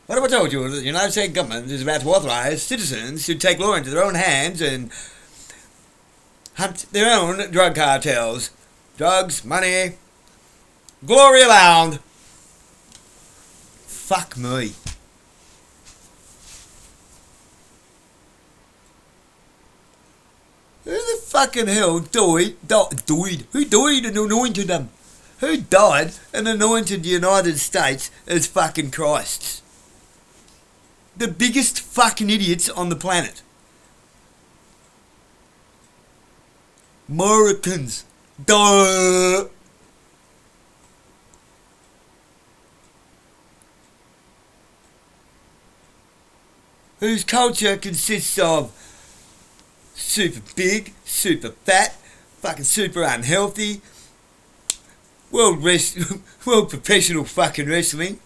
What have I told you? The United States government is about to authorise citizens to take law into their own hands and hunt their own drug cartels. Drugs, money, glory around. Fuck me. Who the fucking hell died? Who died and anointed them? Who died and anointed the United States as fucking Christs? The biggest fucking idiots on the planet. Murikans. Duh. Whose culture consists of super big, super fat, fucking super unhealthy, world professional fucking wrestling.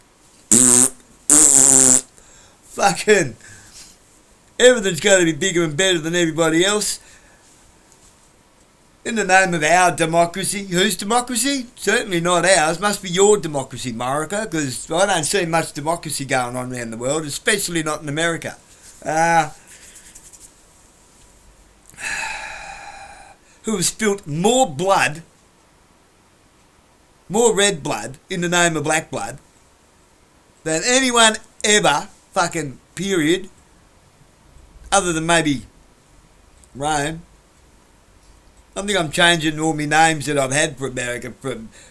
Fucking everything's got to be bigger and better than everybody else. In the name of our democracy. Whose democracy? Certainly not ours. Must be your democracy, America, because I don't see much democracy going on around the world, especially not in America. Who have spilt more blood, more red blood, in the name of black blood, than anyone ever, fucking period, other than maybe Rome. I think I'm changing all my names that I've had for America.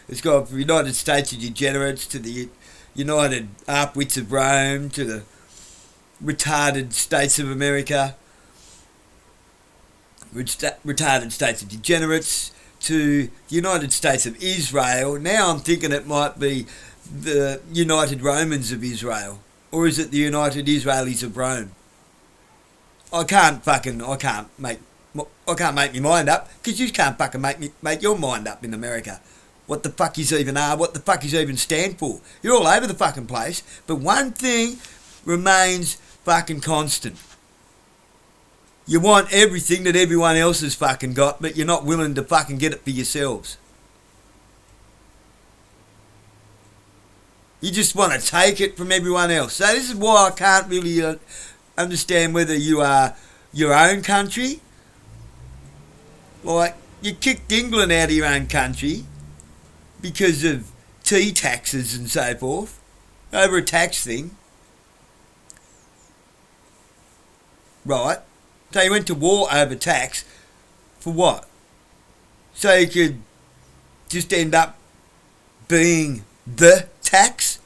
It's got from United States of Degenerates to the United Arpwits of Rome to the Retarded States of America, Retarded States of Degenerates to the United States of Israel. Now I'm thinking it might be the United Romans of Israel, or is it the United Israelis of Rome? I can't make my mind up, because you can't fucking make your mind up in America. What the fuck is even are, what the fuck is even stand for. You're all over the fucking place, but one thing remains fucking constant. You want everything that everyone else has fucking got, but you're not willing to fucking get it for yourselves. You just want to take it from everyone else. So this is why I can't really understand whether you are your own country. Like, you kicked England out of your own country because of tea taxes and so forth, over a tax thing. Right. So you went to war over tax for what? So you could just end up being the tax?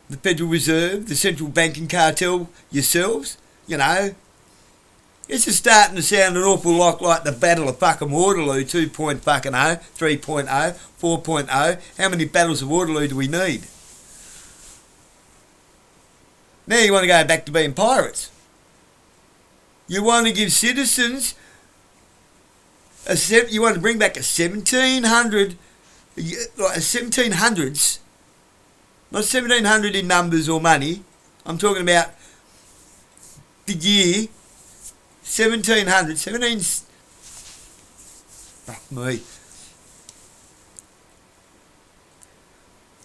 The Federal Reserve, the central banking cartel yourselves? You know, this is starting to sound an awful lot like the Battle of fucking Waterloo 2.0, 3.0, 4.0. How many battles of Waterloo do we need? Now you want to go back to being pirates. You want to give citizens you want to bring back a 1700, like a 1700s, not 1700 in numbers or money. I'm talking about the year 1700, fuck me.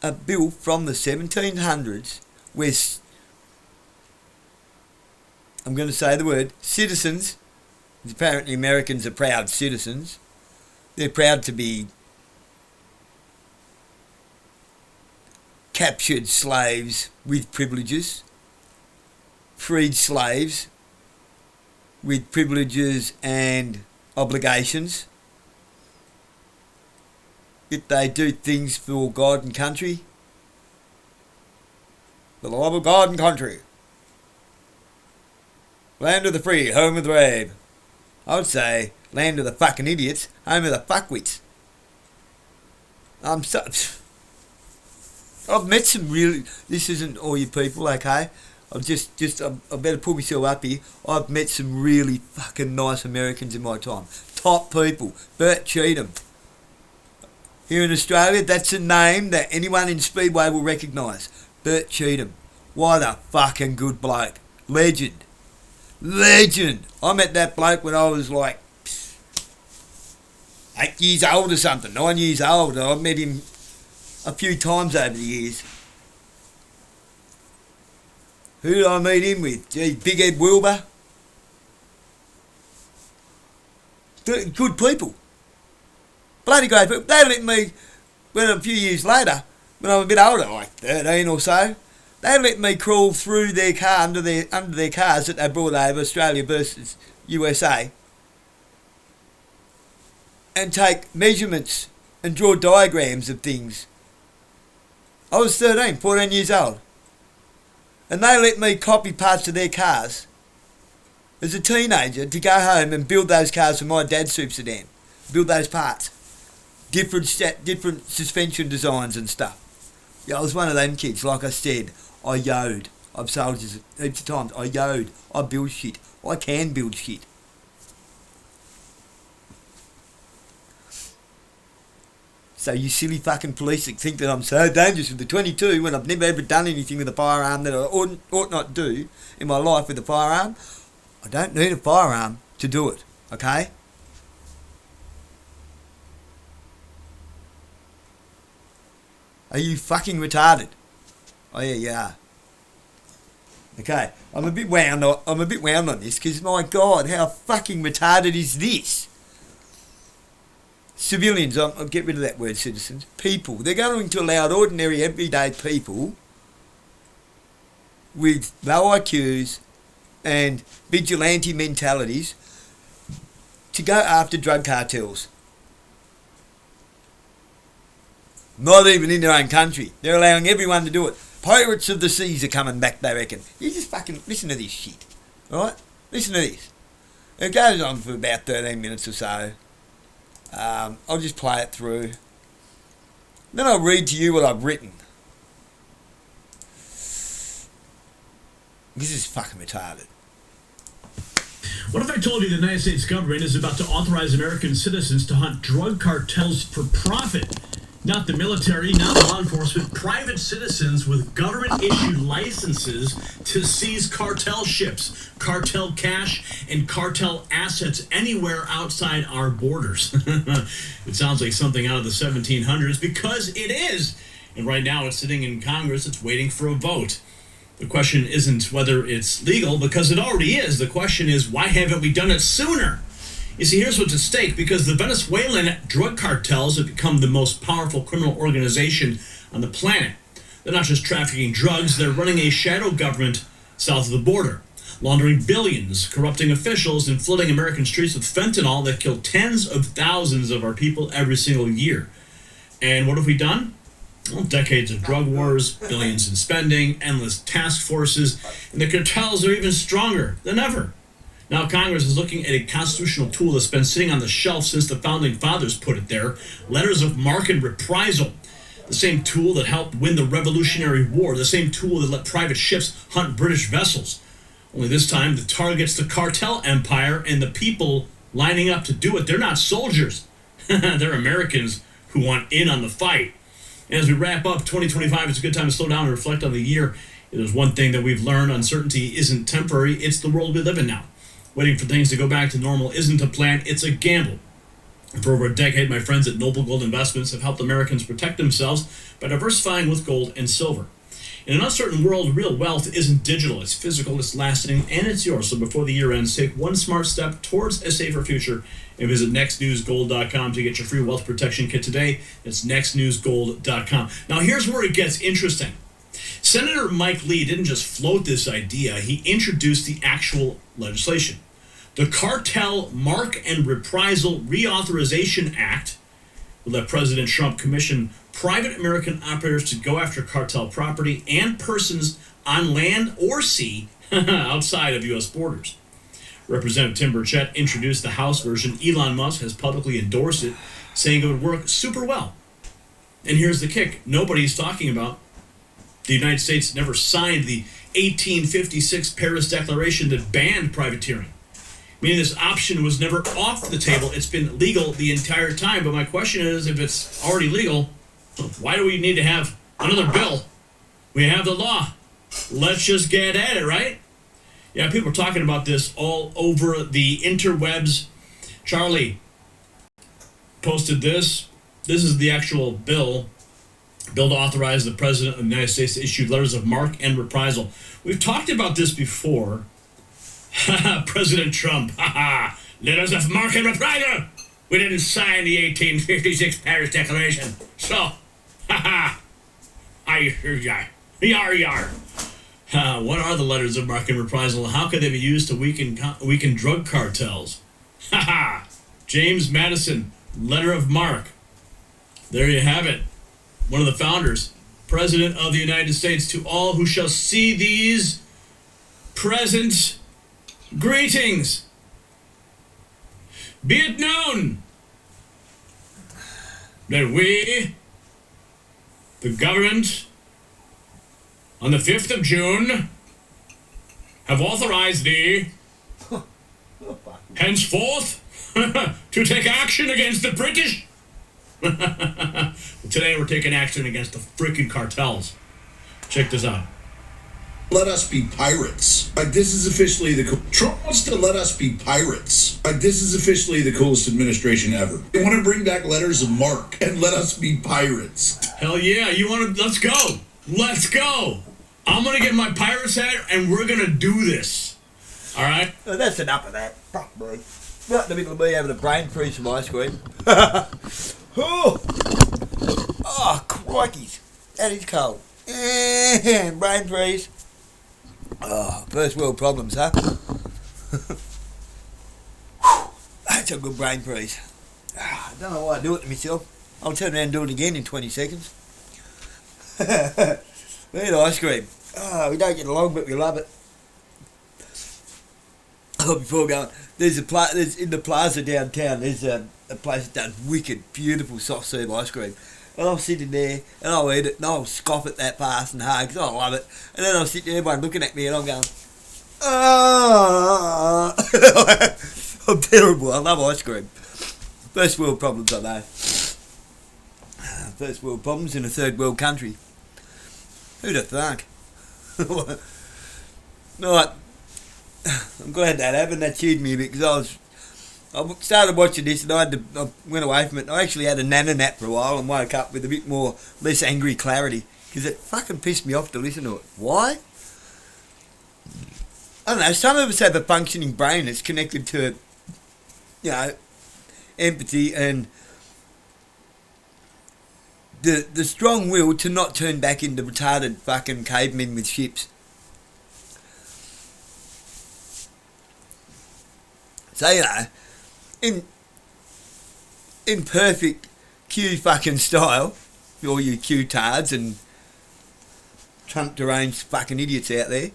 A bill from the 1700s where, I'm going to say the word, citizens, apparently Americans are proud citizens. They're proud to be captured slaves with privileges, freed slaves with privileges and obligations. If they do things for God and country, for the love of God and country. Land of the free, home of the brave. I would say land of the fucking idiots, home of the fuckwits. I've met some really, this isn't all you people, okay? I better pull myself up here. I've met some really fucking nice Americans in my time. Top people. Bert Cheatham. Here in Australia, that's a name that anyone in Speedway will recognise. Bert Cheatham. What a fucking good bloke. Legend. I met that bloke when I was like 8 years old or something, 9 years old. I met him a few times over the years. Who did I meet him with? Gee, Big Ed Wilbur. Good people. Bloody great people. They let me, when a few years later, when I was a bit older, like 13 or so, they let me crawl through their car, under their cars that they brought over, Australia versus USA, and take measurements and draw diagrams of things. I was 14 years old. And they let me copy parts of their cars as a teenager to go home and build those cars for my dad's soup sedan. Build those parts. Different suspension designs and stuff. Yeah, I was one of them kids. Like I said, I yode. I've sold you heaps of times. I yode. I build shit. I can build shit. So you silly fucking police that think that I'm so dangerous with the 22 when I've never ever done anything with a firearm that I ought not do in my life with a firearm. I don't need a firearm to do it, okay? Are you fucking retarded? Oh yeah, you are. Okay, I'm a bit wound on this because my God, how fucking retarded is this? Civilians, I'll get rid of that word, citizens. People. They're going to allow ordinary, everyday people with low IQs and vigilante mentalities to go after drug cartels. Not even in their own country. They're allowing everyone to do it. Pirates of the seas are coming back, they reckon. You just fucking listen to this shit. Alright? Listen to this. It goes on for about 13 minutes or so. I'll just play it through. Then I'll read to you what I've written. This is fucking retarded. What if I told you the United States government is about to authorize American citizens to hunt drug cartels for profit? Not the military, not law enforcement, private citizens with government-issued licenses to seize cartel ships, cartel cash, and cartel assets anywhere outside our borders. It sounds like something out of the 1700s because it is. And right now it's sitting in Congress, it's waiting for a vote. The question isn't whether it's legal, because it already is. The question is, why haven't we done it sooner? You see, here's what's at stake, because the Venezuelan drug cartels have become the most powerful criminal organization on the planet. They're not just trafficking drugs, they're running a shadow government south of the border, laundering billions, corrupting officials, and flooding American streets with fentanyl that kill tens of thousands of our people every single year. And what have we done? Well, decades of drug wars, billions in spending, endless task forces, and the cartels are even stronger than ever. Now Congress is looking at a constitutional tool that's been sitting on the shelf since the Founding Fathers put it there, letters of marque and reprisal. The same tool that helped win the Revolutionary War, the same tool that let private ships hunt British vessels. Only this time the target's the cartel empire, and the people lining up to do it, they're not soldiers. They're Americans who want in on the fight. And as we wrap up 2025, it's a good time to slow down and reflect on the year. If there's one thing that we've learned: uncertainty isn't temporary, it's the world we live in now. Waiting for things to go back to normal isn't a plan, it's a gamble. And for over a decade, my friends at Noble Gold Investments have helped Americans protect themselves by diversifying with gold and silver. In an uncertain world, real wealth isn't digital, it's physical, it's lasting, and it's yours. So before the year ends, take one smart step towards a safer future and visit nextnewsgold.com to get your free wealth protection kit today. It's nextnewsgold.com. Now here's where it gets interesting. Senator Mike Lee didn't just float this idea, he introduced the actual legislation. The Cartel Marque and Reprisal Reauthorization Act will let President Trump commission private American operators to go after cartel property and persons on land or sea outside of U.S. borders. Representative Tim Burchett introduced the House version. Elon Musk has publicly endorsed it, saying it would work super well. And here's the kick. Nobody's talking about the United States never signed the 1856 Paris Declaration that banned privateering. Meaning this option was never off the table. It's been legal the entire time. But my question is, if it's already legal, why do we need to have another bill? We have the law. Let's just get at it, right? Yeah, people are talking about this all over the interwebs. Charlie posted this. This is the actual bill. Bill to authorize the President of the United States to issue letters of marque and reprisal. We've talked about this before. President Trump, letters of marque and reprisal. We didn't sign the 1856 Paris Declaration. So, yar. What are the letters of marque and reprisal? How could they be used to weaken drug cartels? James Madison, letter of marque. There you have it. One of the founders, President of the United States, to all who shall see these present greetings. Be it known that we, the government, on the 5th of June, have authorized thee, henceforth, to take action against the British. Today we're taking action against the freaking cartels. Check this out. Let us be pirates. This is officially Trump wants to let us be pirates. This is officially the coolest administration ever. They want to bring back letters of marque and let us be pirates. Hell yeah, let's go. Let's go. I'm gonna get my pirate's hat and we're gonna do this. Alright? That's enough of that. Fuck me. Right in the middle of me having a brain freeze from ice cream. Oh, crikey. That is cold. Brain freeze. Oh, first world problems, huh? That's a good brain freeze. I don't know why I do it to myself. I'll turn around and do it again in 20 seconds. We had ice cream. Oh, we don't get along, but we love it. Oh, before going, there's in the plaza downtown, there's a place that does wicked, beautiful soft serve ice cream. And I'll sit in there, and I'll eat it, and I'll scoff it that fast and hard, because I love it. And then I'll sit there, everyone looking at me, and I'm going, oh. I'm terrible, I love ice cream. First world problems, I know. First world problems in a third world country. Who'd have thunk? Right. I'm glad that happened. That cheered me because I started watching this and I went away from it. I actually had a nana nap for a while and woke up with a bit less angry clarity because it fucking pissed me off to listen to it. Why? I don't know. Some of us have a functioning brain that's connected to, empathy and the strong will to not turn back into retarded fucking cavemen with ships. So, in perfect Q fucking style, all you Q-tards and Trump deranged fucking idiots out there.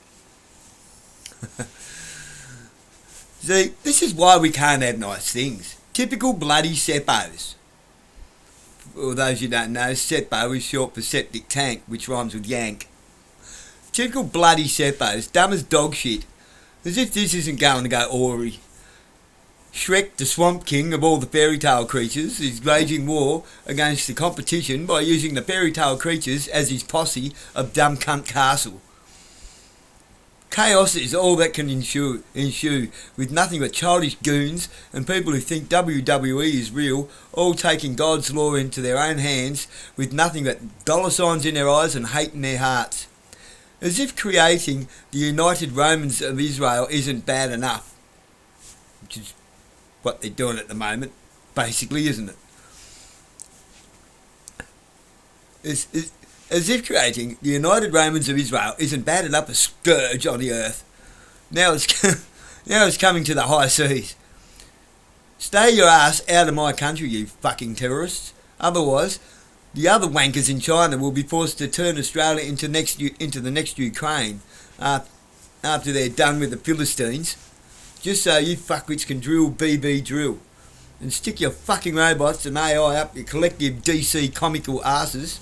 See, this is why we can't have nice things. Typical bloody seppos. For those you don't know, seppo is short for septic tank, which rhymes with yank. Typical bloody seppos, dumb as dog shit. As if this isn't going to go awry. Shrek, the Swamp King of all the fairy tale creatures, is waging war against the competition by using the fairy tale creatures as his posse of dumb cunt castle. Chaos is all that can ensue with nothing but childish goons and people who think WWE is real, all taking God's law into their own hands with nothing but dollar signs in their eyes and hate in their hearts. As if creating the United Romans of Israel isn't bad enough. Which is what they're doing at the moment, basically, isn't it? As if creating the United Romans of Israel isn't bad enough a scourge on the earth. Now it's coming to the high seas. Stay your ass out of my country, you fucking terrorists. Otherwise, the other wankers in China will be forced to turn Australia into the next Ukraine after they're done with the Philistines. Just so you fuckwits can drill BB drill. And stick your fucking robots and AI up your collective DC comical asses.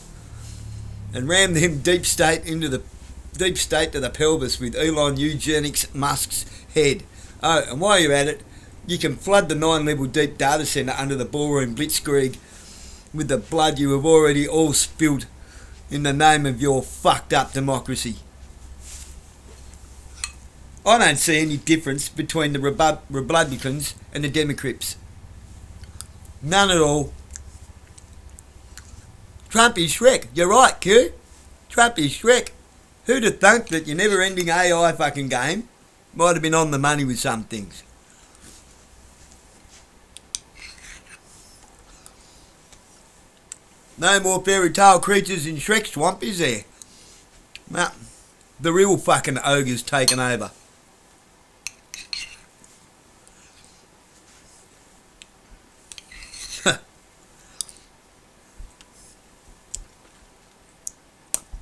And ram them deep state to the pelvis with Elon Eugenics Musk's head. Oh, and while you're at it, you can flood the 9-level deep data centre under the ballroom blitzkrieg with the blood you have already all spilled in the name of your fucked up democracy. I don't see any difference between the Republicans and the Democrats. None at all. Trump is Shrek. You're right, Q. Trump is Shrek. Who'd have thunk that your never-ending AI fucking game might have been on the money with some things? No more fairy tale creatures in Shrek Swamp, is there? Nah, the real fucking ogre's taken over.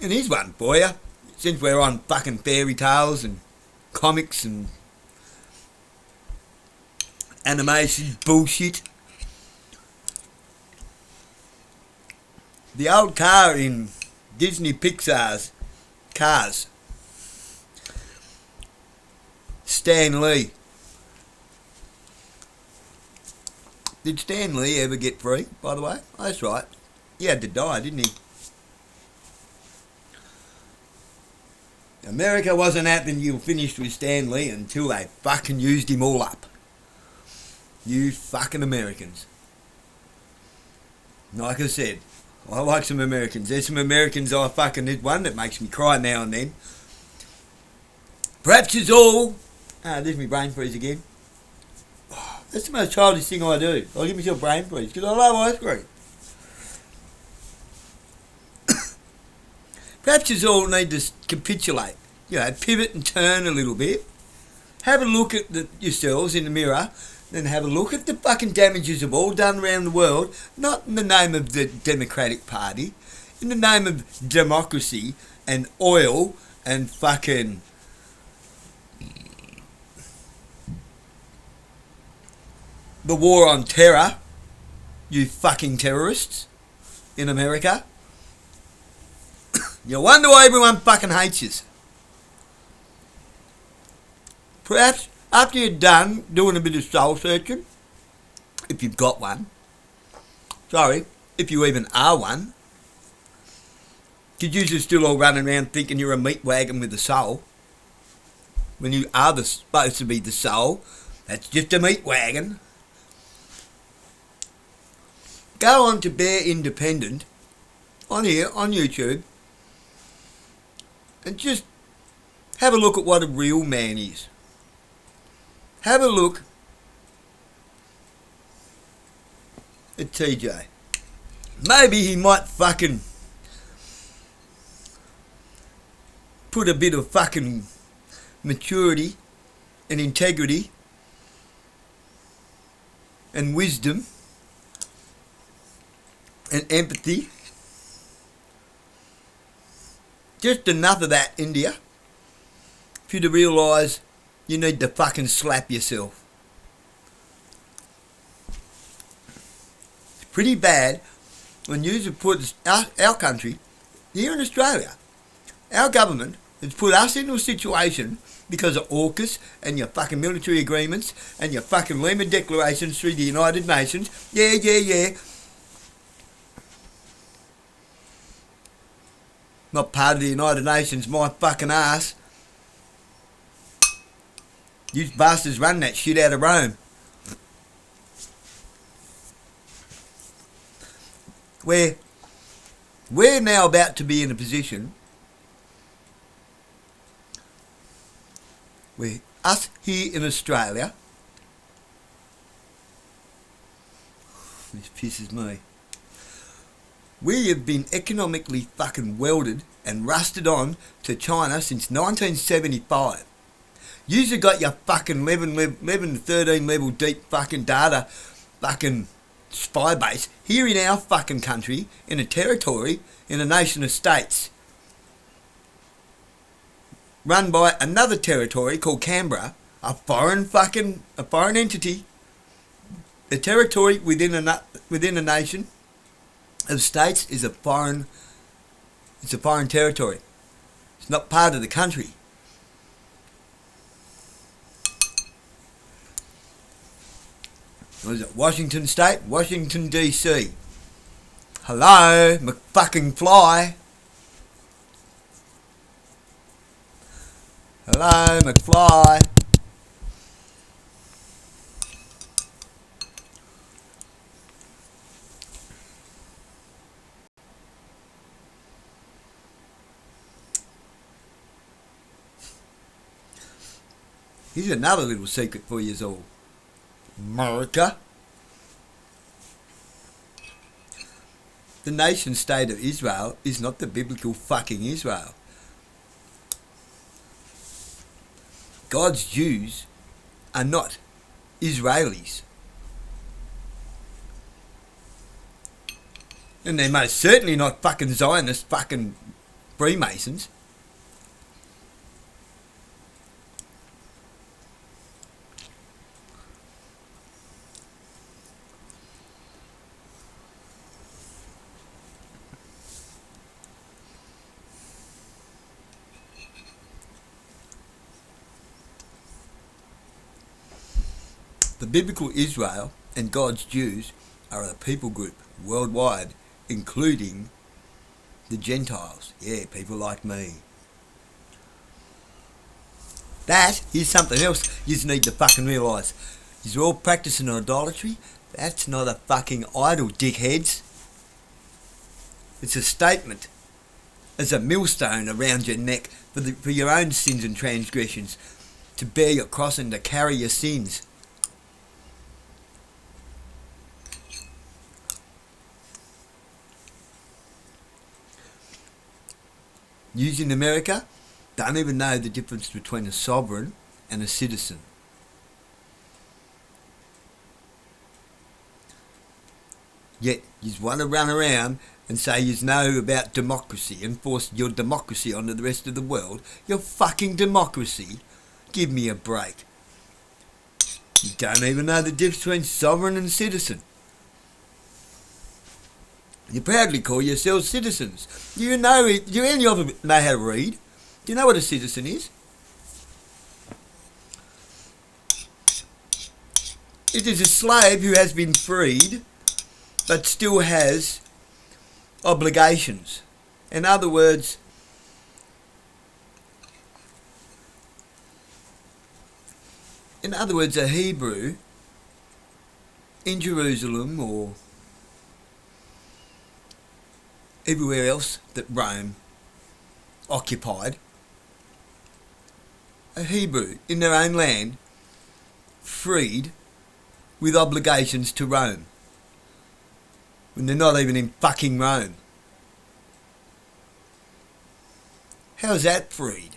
And here's one for you, since we're on fucking fairy tales and comics and animation bullshit. The old car in Disney Pixar's Cars. Stan Lee. Did Stan Lee ever get free, by the way? Oh, that's right. He had to die, didn't he? America wasn't happy you finished with Stan Lee until they fucking used him all up. You fucking Americans. Like I said, I like some Americans. There's some Americans I fucking did one that makes me cry now and then. Perhaps it's all... there's my brain freeze again. That's the most childish thing I do. I give myself brain freeze because I love ice cream. Perhaps you all need to capitulate, pivot and turn a little bit. Have a look at yourselves in the mirror, then have a look at the fucking damages of all done around the world, not in the name of the Democratic Party, in the name of democracy and oil and fucking... the war on terror, you fucking terrorists in America. You wonder why everyone fucking hates you. Perhaps after you're done doing a bit of soul searching, if you've got one, if you even are one, because you're still all running around thinking you're a meat wagon with a soul, when you are supposed to be the soul, that's just a meat wagon. Go on to Bear Independent on here, on YouTube, and just have a look at what a real man is. Have a look at TJ. Maybe he might fucking put a bit of fucking maturity and integrity and wisdom and empathy. Just enough of that, India, for you to realise you need to fucking slap yourself. It's pretty bad when you put our country, here in Australia, our government has put us into a situation because of AUKUS and your fucking military agreements and your fucking Lima declarations through the United Nations. Yeah. Not part of the United Nations, my fucking ass. You bastards run that shit out of Rome. We're now about to be in a position where us here in Australia, this pisses me, we have been economically fucking welded and rusted on to China since 1975. You've got your fucking 11 to 13 level deep fucking data fucking spy base here in our fucking country, in a territory, in a nation of states, run by another territory called Canberra, a foreign entity, a territory within a nation of states is a foreign territory. It's not part of the country. What is it? Washington State, Washington DC. Hello, McFucking fly. Hello, McFly. Here's another little secret for you all. America. The nation state of Israel is not the biblical fucking Israel. God's Jews are not Israelis. And they're most certainly not fucking Zionist fucking Freemasons. The biblical Israel and God's Jews are a people group worldwide, including the Gentiles. Yeah, people like me. That is something else you just need to fucking realise. You're all practising idolatry. That's not a fucking idol, dickheads. It's a statement. It's a millstone around your neck for your own sins and transgressions, to bear your cross and to carry your sins. Using America, don't even know the difference between a sovereign and a citizen. Yet, you want to run around and say you know about democracy and force your democracy onto the rest of the world. Your fucking democracy? Give me a break. You don't even know the difference between sovereign and citizen. You proudly call yourselves citizens. Do you any of you know how to read? Do you know what a citizen is? It is a slave who has been freed, but still has obligations. In other words, a Hebrew in Jerusalem or everywhere else that Rome occupied, a Hebrew in their own land, freed with obligations to Rome, when they're not even in fucking Rome. How's that freed?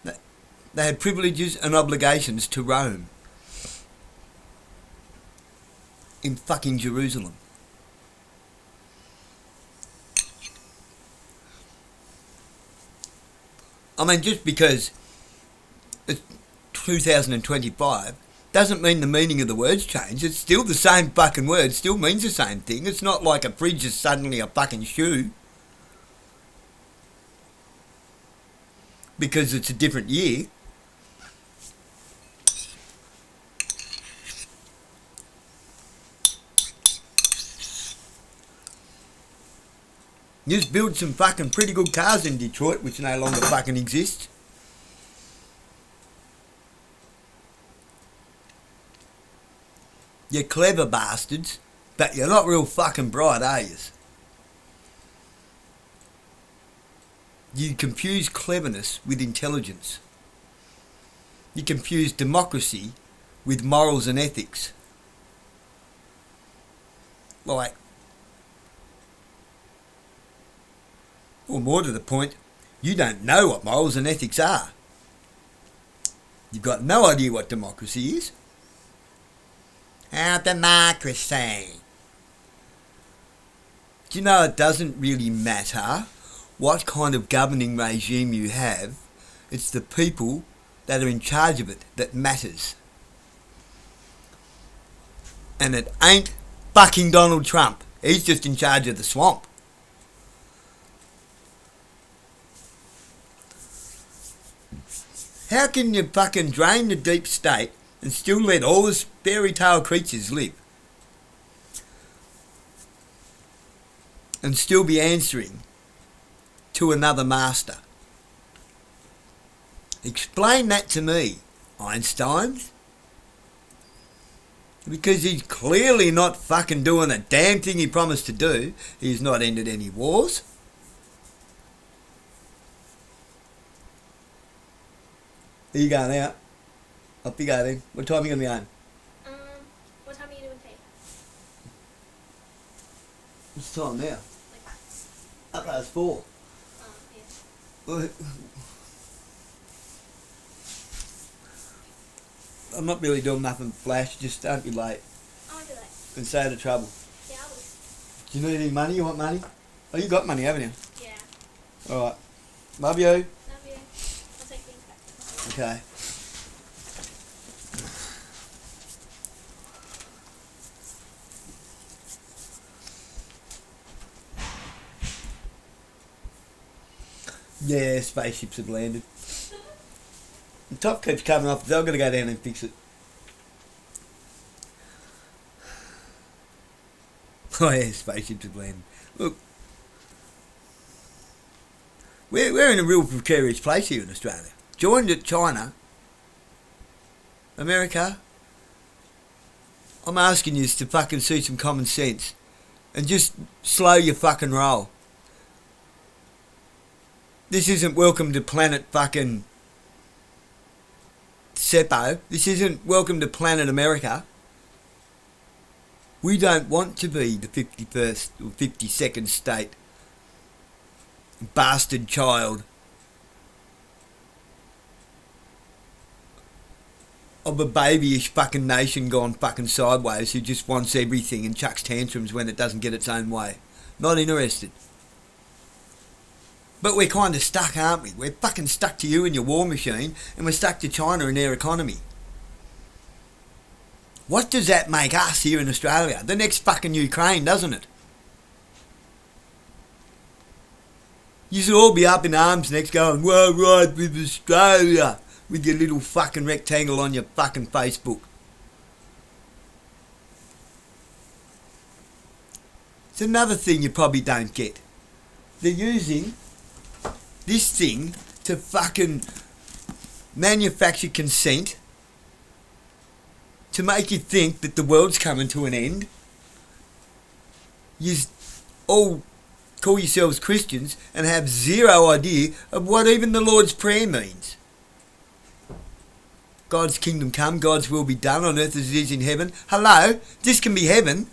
They had privileges and obligations to Rome in fucking Jerusalem. I mean, just because it's 2025 doesn't mean the meaning of the words change. It's still the same fucking word, still means the same thing. It's not like a fridge is suddenly a fucking shoe because it's a different year. You just build some fucking pretty good cars in Detroit, which no longer fucking exist. You're clever bastards, but you're not real fucking bright, are you? You confuse cleverness with intelligence. You confuse democracy with morals and ethics. Like, or more to the point, you don't know what morals and ethics are. You've got no idea what democracy is. Our democracy. Do you know it doesn't really matter what kind of governing regime you have? It's the people that are in charge of it that matters. And it ain't fucking Donald Trump. He's just in charge of the swamp. How can you fucking drain the deep state and still let all these fairy tale creatures live? And still be answering to another master? Explain that to me, Einstein. Because he's clearly not fucking doing a damn thing he promised to do. He's not ended any wars. Are you going out? Off you go then. What time are you going to be home? What time are you doing tea? What's the time now? Like, Up past 4. yeah. Well, I'm not really doing nothing flash, just don't be late. I won't do that. And stay out of trouble. Yeah, I will. Do you need any money? You want money? Oh, you got money, haven't you? Yeah. Alright. Love you. Love you. I'll take things back. Okay. Yeah, spaceships have landed. The top keeps coming off, they're going to go down and fix it. Oh yeah, spaceships have landed. Look, we're in a real precarious place here in Australia. Joined at China, America, I'm asking you to fucking see some common sense and just slow your fucking roll. This isn't welcome to planet fucking Seppo. This isn't welcome to planet America. We don't want to be the 51st or 52nd state. Bastard child of a babyish fucking nation gone fucking sideways who just wants everything and chucks tantrums when it doesn't get its own way. Not interested. But we're kind of stuck, aren't we? We're fucking stuck to you and your war machine, and we're stuck to China and their economy. What does that make us here in Australia? The next fucking Ukraine, doesn't it? You should all be up in arms next going, well, right with Australia, with your little fucking rectangle on your fucking Facebook. It's another thing you probably don't get. They're using this thing to fucking manufacture consent to make you think that the world's coming to an end. You all call yourselves Christians and have zero idea of what even the Lord's Prayer means. God's kingdom come, God's will be done on earth as it is in heaven. Hello, this can be heaven.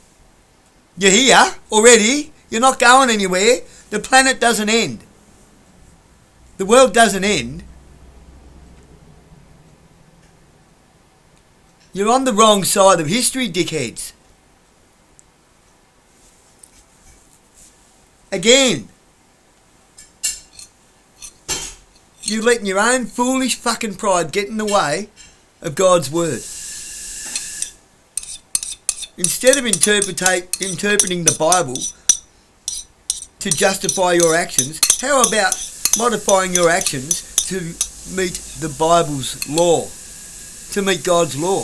You're here already. You're not going anywhere. The planet doesn't end. The world doesn't end. You're on the wrong side of history, dickheads. Again. You're letting your own foolish fucking pride get in the way of God's word. Instead of interpreting the Bible to justify your actions, how about modifying your actions to meet the Bible's law, to meet God's law?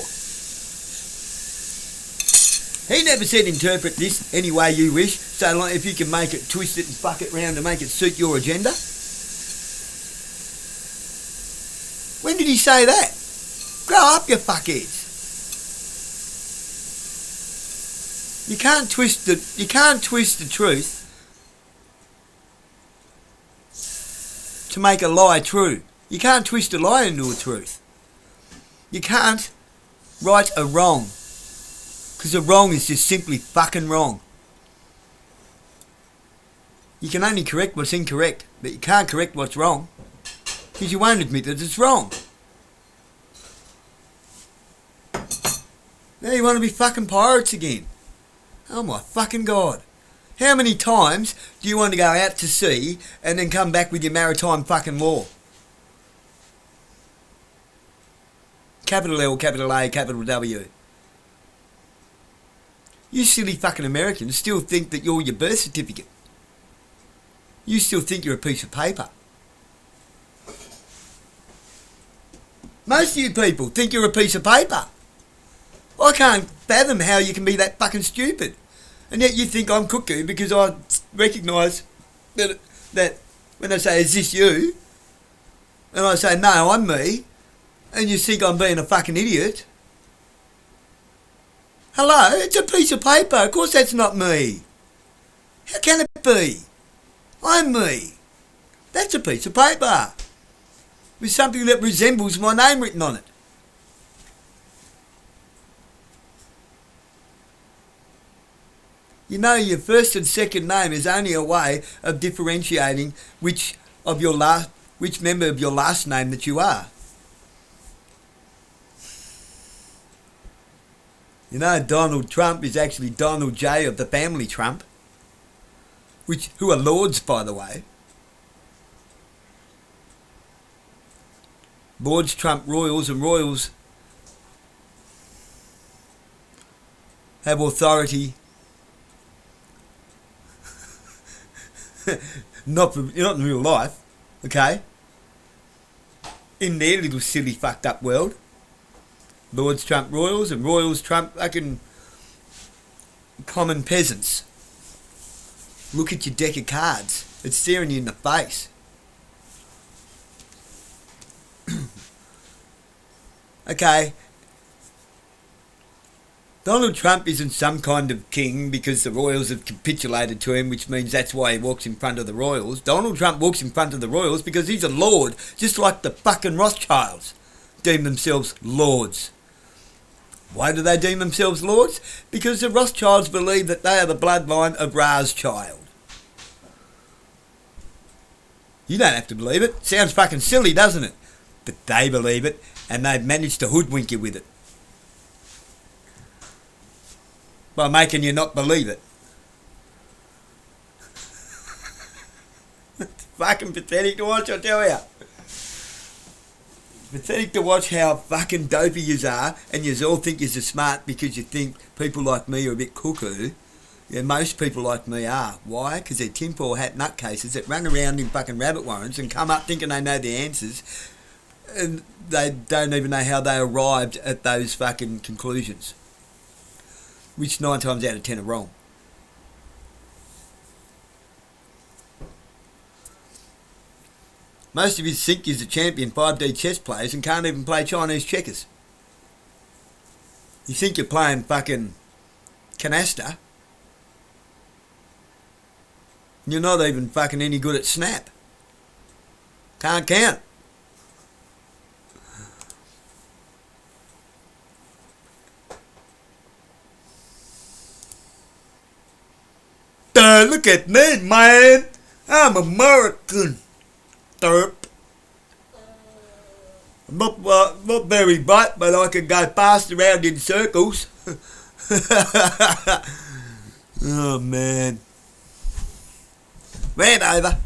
He never said interpret this any way you wish, so long if you can make it, twist it and fuck it round to make it suit your agenda. When did he say that? Grow up, you fuckheads. You can't twist the truth to make a lie true. You can't twist a lie into a truth. You can't right a wrong, because a wrong is just simply fucking wrong. You can only correct what's incorrect, but you can't correct what's wrong, because you won't admit that it's wrong. Now you want to be fucking pirates again. Oh my fucking God. How many times do you want to go out to sea and then come back with your maritime fucking law? Capital L, capital A, capital W. You silly fucking Americans still think that you're your birth certificate. You still think you're a piece of paper. Most of you people think you're a piece of paper. I can't fathom how you can be that fucking stupid. And yet you think I'm cuckoo because I recognise that when I say, is this you? And I say, no, I'm me. And you think I'm being a fucking idiot. Hello, it's a piece of paper. Of course that's not me. How can it be? I'm me. That's a piece of paper. with something that resembles my name written on it. You know, your first and second name is only a way of differentiating which member of your last name that you are. You know, Donald Trump is actually Donald J of the family Trump, who are lords, by the way. Lords trump royals, and royals have authority. not in real life, okay? In their little silly fucked up world. Lords trump royals, and royals trump fucking common peasants. Look at your deck of cards. It's staring you in the face. Okay. Donald Trump isn't some kind of king because the royals have capitulated to him, which means that's why he walks in front of the royals. Donald Trump walks in front of the royals because he's a lord, just like the fucking Rothschilds deem themselves lords. Why do they deem themselves lords? Because the Rothschilds believe that they are the bloodline of Rothschild. You don't have to believe it. Sounds fucking silly, doesn't it? But they believe it, and they've managed to hoodwink you with it. By making you not believe it. It's fucking pathetic to watch, I tell ya. Pathetic to watch how fucking dopey yous are, and yous all think yous are smart because you think people like me are a bit cuckoo. Yeah, most people like me are. Why? Because they're tinfoil hat nutcases that run around in fucking rabbit warrens and come up thinking they know the answers, and they don't even know how they arrived at those fucking conclusions, which 9 times out of 10 are wrong. Most of you think you're a champion 5D chess players and can't even play Chinese checkers. You think you're playing fucking canasta. You're not even fucking any good at snap. Can't count. Look at me, man. I'm a Murikun. DERRP. I'm not very bright, but I can go fast around in circles. Oh, man. Rant over.